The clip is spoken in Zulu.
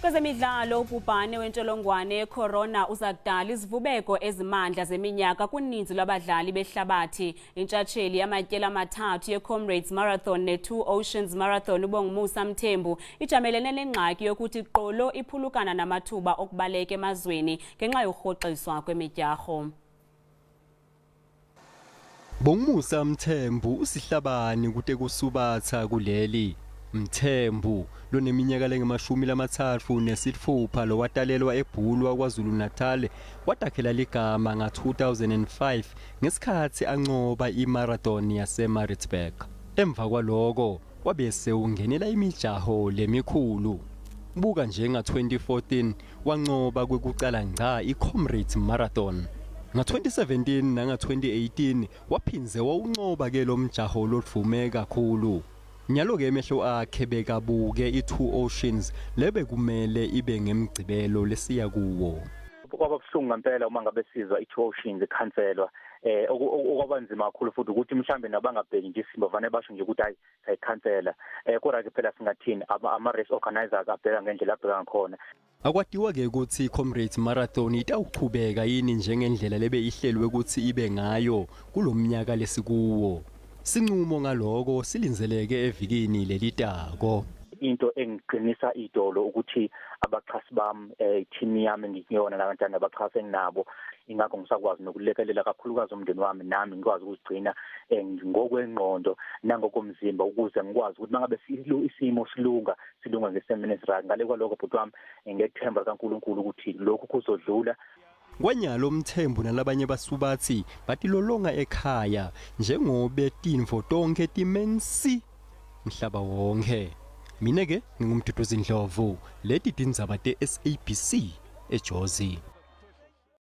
Kwezemidlalo, ubhubhane wentsholongwane yeCorona uzakudala izivubeko ezimandla zeminyaka kuninzi lwabadlali behlabathi. Intshatsheli yamatyeli amathathu yeComrades Marathon neTwo Oceans Marathon uBongmusa Mthembu ijamelenee nengxaki yokuthi gqolo iphulukana namathuba okubaleka emazweni ngenxa yokurhoxiswa kwemidyarho. Ubongmusa Mthembu usihlabani kude kusubatha kuleli. Mthembu loneminyaka lengama-36 lo watalelwa eBhulwa KwaZulu-Natal wadakhela ligama nga-2005 ngesikhathi anqoba imarathon yaseMaritzburg. Emva kwaloko wabese ungenela imijaho lemikhulu. Buka njenga-2014 wanqoba kwekucala ngqa iComrades Marathon. Nga-2017 nanga-2018 waphinze wawunqoba ke lo mjaho lodume kakhulu. Nyalo-ke emehlo akhe bekabuke iTwo Oceans lebe kumele ibe ngemgcibelo lesiya kuwo. Kwaba buhlungu ngempela uma ngabe sizwa iTwo Oceans ikhanselwa. Okwabanzima kakhulu futhi ukuthi mhlambe nabangabheki nje isimbo vane basho nje ukuthi hayi sayikhansela. Kodwa ke phela singathini ama-race organizers abheka ngendlela abheka ngakhona. Akwadiwa-ke ukuthi iComrades Marathon itawuqhubeka yini njengendlela lebe ihlelwe ukuthi ibe ngayo kulomnyaka lesikuwo. Sinqumo ngaloko silinzeleke evikini lelitako. Into engiqinisa idolo ukuthi abaxhasi bami team yami ngiyona labantwana abaxhasi enginabo ingakho ngisakwazi nokulekelela kakhulukazi umndeni wami nami ngikwazi ukuzigcina ngokwengqondo nangokomzimba ukuze ngikwazi ukuthi mangabe isimo silunga ngesemini right ngale kwaloko bhuti wami ngiyethemba kaNkulunkulu ukuthi lokhu kuzodlula. Kwanyalo Mthembu nalabanye basubathi batilolonga ekhaya njengobe tinvo tonke timensi mhlaba wonke. Mina ke ngingumduduzi Ndlovu leti tindzaba te SABC eJozi.